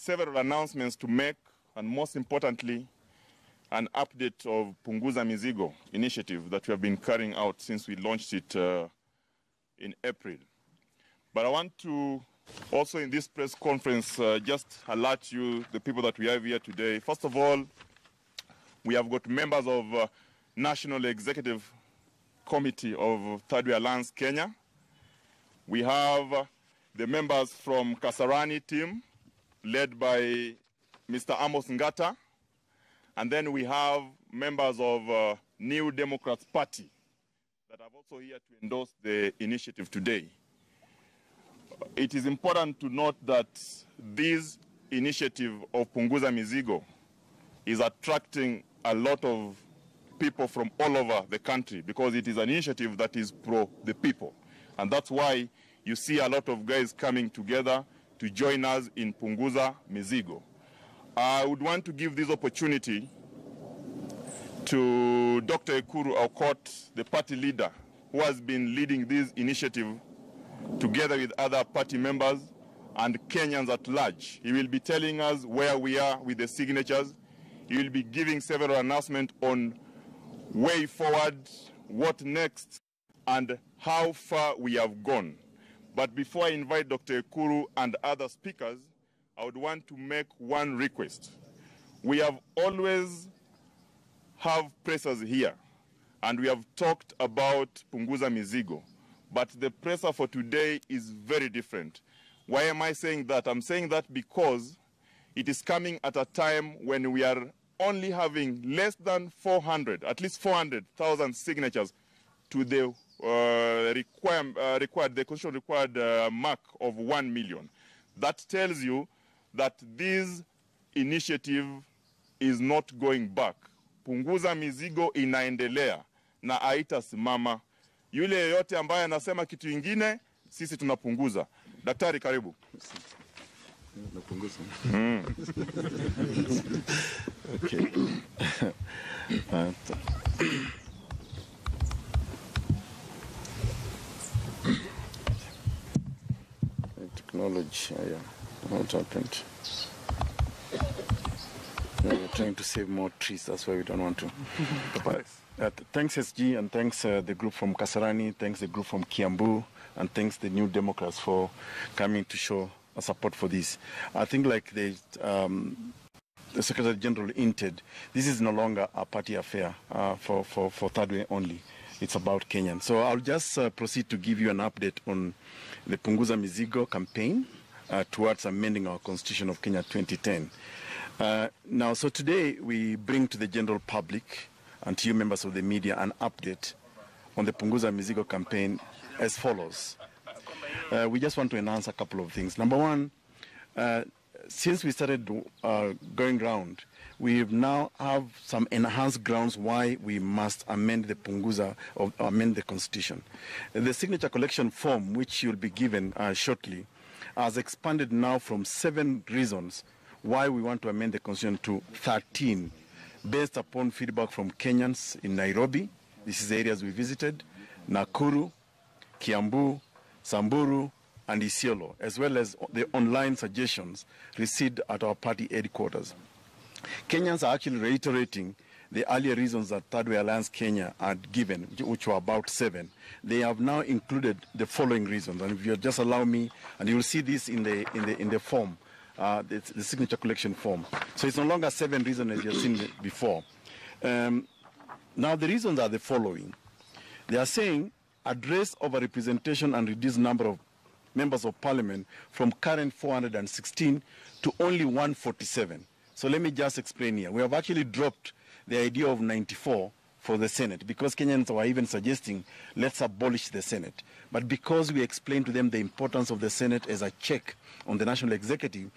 several announcements to make, and most importantly, an update of Punguza Mizigo initiative that we have been carrying out since we launched it in April. But I want to also in this press conference just alert you, the people that we have here today. First of all, we have got members of National Executive Committee of Third Way Alliance Kenya. We have the members from Kasarani team, led by Mr. Amos Ngata. And then we have members of New Democrats Party that are also here to endorse the initiative today. It is important to note that this initiative of Punguza Mizigo is attracting a lot of people from all over the country because it is an initiative that is pro the people. And that's why you see a lot of guys coming together to join us in Punguza Mizigo. I would want to give this opportunity to Dr. Ekuru Aukot, the party leader, who has been leading this initiative together with other party members and Kenyans at large. He will be telling us where we are with the signatures. He will be giving several announcements on way forward, what next, and how far we have gone. But before I invite Dr. Ekuru and other speakers, I would want to make one request. We have always have pressers here, and we have talked about Punguza Mizigo. But the pressure for today is very different. Why am I saying that? I'm saying that because it is coming at a time when we are only having less than 400, at least 400,000 signatures to the the constitutional required mark of 1 million. That tells you that this initiative is not going back. Punguza Mizigo inaendelea na haitasimama. Yule yeyote ambaye anasema kitu ingine, sisi tunapunguza. Daktari, karibu. Napunguza. Okay. Technology, yeah. What happened? We're trying to save more trees, that's why we don't want to. Thanks SG, and thanks the group from Kasarani, thanks the group from Kiambu, and thanks the New Democrats for coming to show a support for this. I think like the Secretary General hinted, this is no longer a party affair for Third Way only. It's about Kenyan. So I'll just proceed to give you an update on the Punguza Mizigo campaign towards amending our Constitution of Kenya 2010. Now, so today we bring to the general public and to you members of the media an update on the Punguza Mizigo campaign as follows. We just want to announce a couple of things. Number one, since we started going round, we now have some enhanced grounds why we must amend the Punguza or amend the Constitution. The signature collection form, which you'll be given shortly, has expanded now from 7 reasons why we want to amend the Constitution to 13, based upon feedback from Kenyans in Nairobi. This is the areas we visited, Nakuru, Kiambu, Samburu, and Isiolo, as well as the online suggestions received at our party headquarters. Kenyans are actually reiterating the earlier reasons that Third Way Alliance Kenya had given, which were about 7. They have now included the following reasons, and if you just allow me, and you will see this in the form, the signature collection form. So it's no longer 7 reasons as you have seen before. Now the reasons are the following. They are saying address over-representation and reduce number of members of parliament from current 416 to only 147. So let me just explain here. We have actually dropped the idea of 94 for the Senate because Kenyans were even suggesting let's abolish the Senate. But because we explained to them the importance of the Senate as a check on the National Executive,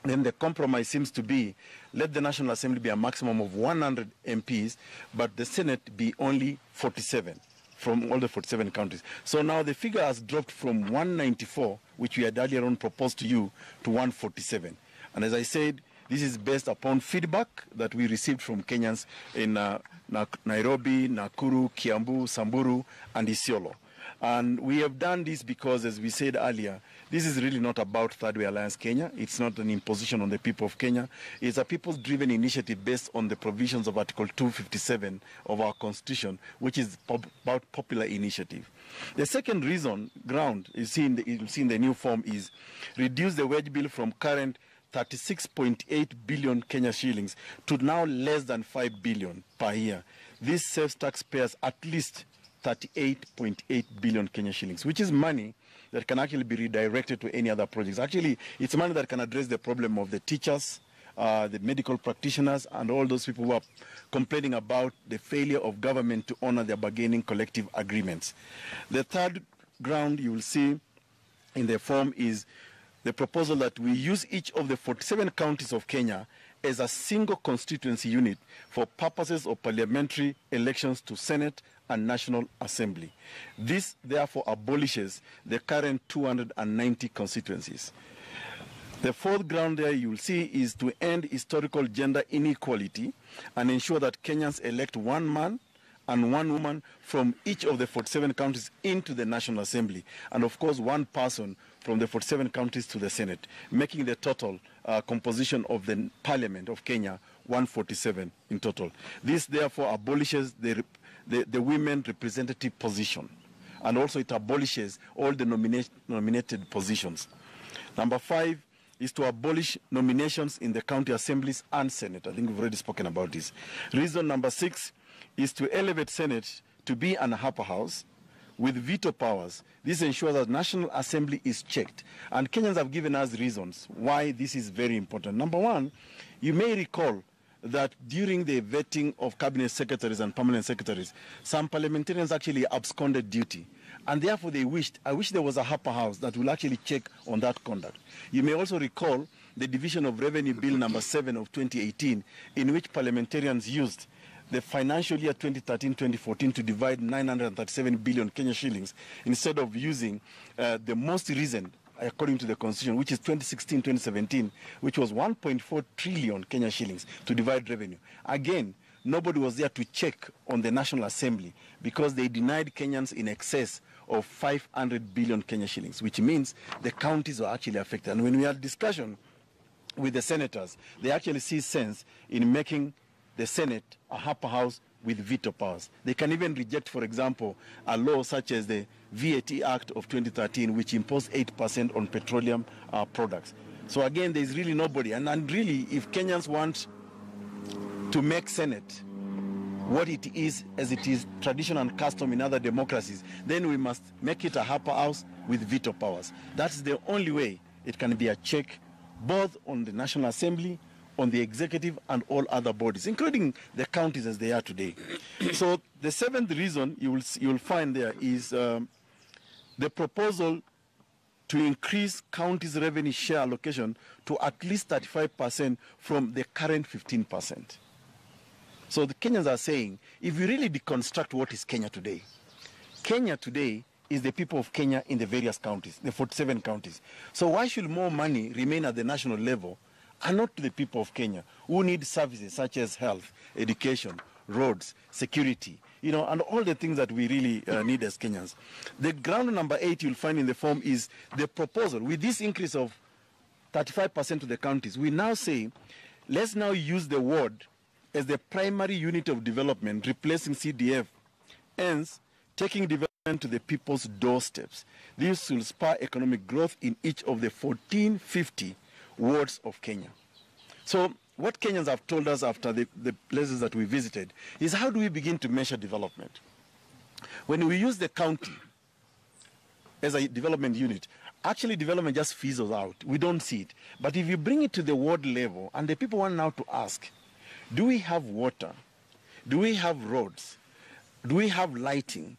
then the compromise seems to be let the National Assembly be a maximum of 100 MPs, but the Senate be only 47 from all the 47 countries. So now the figure has dropped from 194, which we had earlier on proposed to you, to 147. And as I said, this is based upon feedback that we received from Kenyans in Nairobi, Nakuru, Kiambu, Samburu, and Isiolo. And we have done this because, as we said earlier, this is really not about Third Way Alliance Kenya. It's not an imposition on the people of Kenya. It's a people's-driven initiative based on the provisions of Article 257 of our Constitution, which is about popular initiative. The second ground you'll see in the new form is reduce the wage bill from current 36.8 billion Kenya shillings to now less than 5 billion per year. This saves taxpayers at least 38.8 billion Kenya shillings, which is money that can actually be redirected to any other projects. Actually, it's money that can address the problem of the teachers, the medical practitioners, and all those people who are complaining about the failure of government to honor their bargaining collective agreements. The third ground you will see in the form is the proposal that we use each of the 47 counties of Kenya as a single constituency unit for purposes of parliamentary elections to Senate and National Assembly. This, therefore, abolishes the current 290 constituencies. The fourth ground there you will see is to end historical gender inequality and ensure that Kenyans elect one man and one woman from each of the 47 counties into the National Assembly, and of course one person from the 47 counties to the Senate, making the total composition of the Parliament of Kenya 147 in total. This therefore abolishes the women representative position, and also it abolishes all the nominated positions. Number 5 is to abolish nominations in the county assemblies and Senate. I think we've already spoken about this. Reason number 6 is to elevate Senate to be an upper house with veto powers. This ensures that National Assembly is checked. And Kenyans have given us reasons why this is very important. Number 1, you may recall that during the vetting of cabinet secretaries and permanent secretaries, some parliamentarians actually absconded duty. And therefore I wish there was a upper house that will actually check on that conduct. You may also recall the Division of Revenue Bill number 7 of 2018, in which parliamentarians used the financial year 2013-2014 to divide 937 billion Kenya shillings instead of using the most recent, according to the Constitution, which is 2016-2017, which was 1.4 trillion Kenya shillings to divide revenue. Again, nobody was there to check on the National Assembly because they denied Kenyans in excess of 500 billion Kenya shillings, which means the counties are actually affected. And when we had discussion with the senators, they actually see sense in making the Senate a upper house with veto powers. They can even reject, for example, a law such as the VAT Act of 2013, which imposed 8% on petroleum products. So again, there's really nobody. And really, if Kenyans want to make Senate what it is, as it is tradition and custom in other democracies, then we must make it a upper house with veto powers. That's the only way it can be a check both on the National Assembly, on the executive, and all other bodies, including the counties as they are today. So the seventh reason you will find there is the proposal to increase counties' revenue share allocation to at least 35% from the current 15%. So the Kenyans are saying, if we really deconstruct what is Kenya today is the people of Kenya in the various counties, the 47 counties. So why should more money remain at the national level and not to the people of Kenya who need services such as health, education, roads, security, and all the things that we really need as Kenyans? The ground number 8 you'll find in the form is the proposal. With this increase of 35% to the counties, we now say, let's now use the ward as the primary unit of development, replacing CDF, hence taking development to the people's doorsteps. This will spur economic growth in each of the 1450 wards of Kenya. So what Kenyans have told us after the places that we visited is, how do we begin to measure development? When we use the county as a development unit, actually development just fizzles out. We don't see it. But if you bring it to the ward level, and the people want now to ask, do we have water? Do we have roads? Do we have lighting?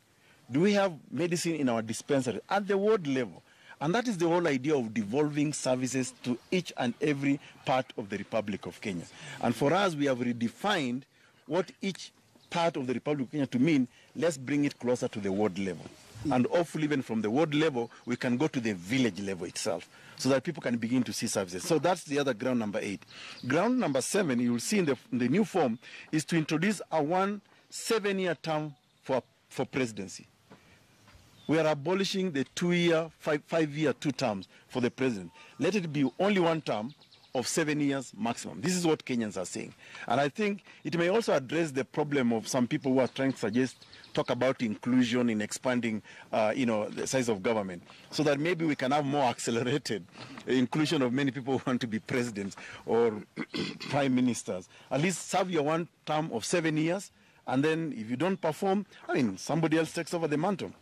Do we have medicine in our dispensary at the ward level? And that is the whole idea of devolving services to each and every part of the Republic of Kenya. And for us, we have redefined what each part of the Republic of Kenya to mean. Let's bring it closer to the ward level. And hopefully even from the ward level, we can go to the village level itself, so that people can begin to see services. So that's the other ground number 8. Ground number 7, you will see in the new form, is to introduce a 7-year term for presidency. We are abolishing the 2-year, 5-year, 2 terms for the president. Let it be only 1 term of 7 years maximum. This is what Kenyans are saying. And I think it may also address the problem of some people who are trying to talk about inclusion in expanding, the size of government, so that maybe we can have more accelerated inclusion of many people who want to be presidents or prime ministers. At least serve your 1 term of 7 years, and then if you don't perform, somebody else takes over the mantle.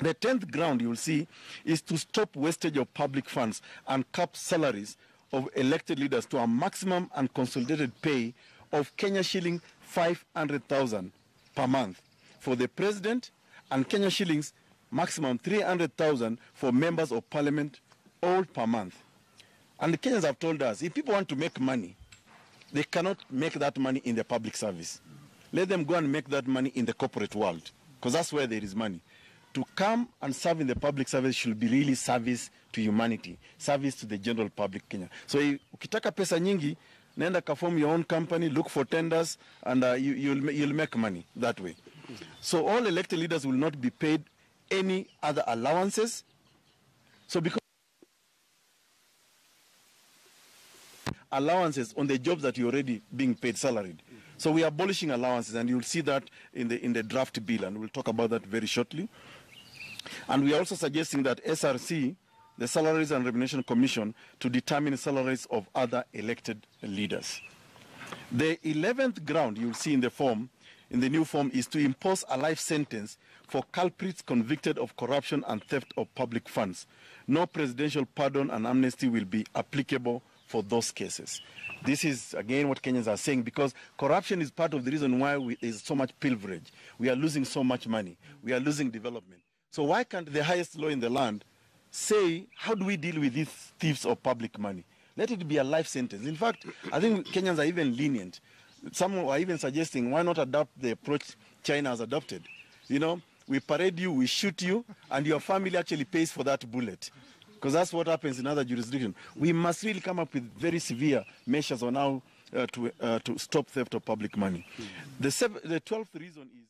The 10th ground you will see is to stop wastage of public funds and cap salaries of elected leaders to a maximum and consolidated pay of Kenya shilling 500,000 per month for the president, and Kenya shillings maximum 300,000 for members of parliament, all per month. And the Kenyans have told us, if people want to make money, they cannot make that money in the public service. Let them go and make that money in the corporate world, because that's where there is money. To come and serve in the public service should be really service to humanity, service to the general public Kenya. So ukitaka pesa nyingi, nenda ka form your own company, look for tenders, and you'll make money that way. So all elected leaders will not be paid any other allowances. So because allowances on the jobs that you're already being paid salaried. So we are abolishing allowances, and you'll see that in the draft bill, and we'll talk about that very shortly. And we are also suggesting that SRC, the Salaries and Remuneration Commission, to determine salaries of other elected leaders. The 11th ground you'll see in the new form, is to impose a life sentence for culprits convicted of corruption and theft of public funds. No presidential pardon and amnesty will be applicable for those cases. This is, again, what Kenyans are saying, because corruption is part of the reason why there's so much pilferage. We are losing so much money. We are losing development. So why can't the highest law in the land say, how do we deal with these thieves of public money? Let it be a life sentence. In fact, I think Kenyans are even lenient. Some are even suggesting, why not adopt the approach China has adopted? We parade you, we shoot you, and your family actually pays for that bullet. Because that's what happens in other jurisdictions. We must really come up with very severe measures on how to stop theft of public money. The 12th reason is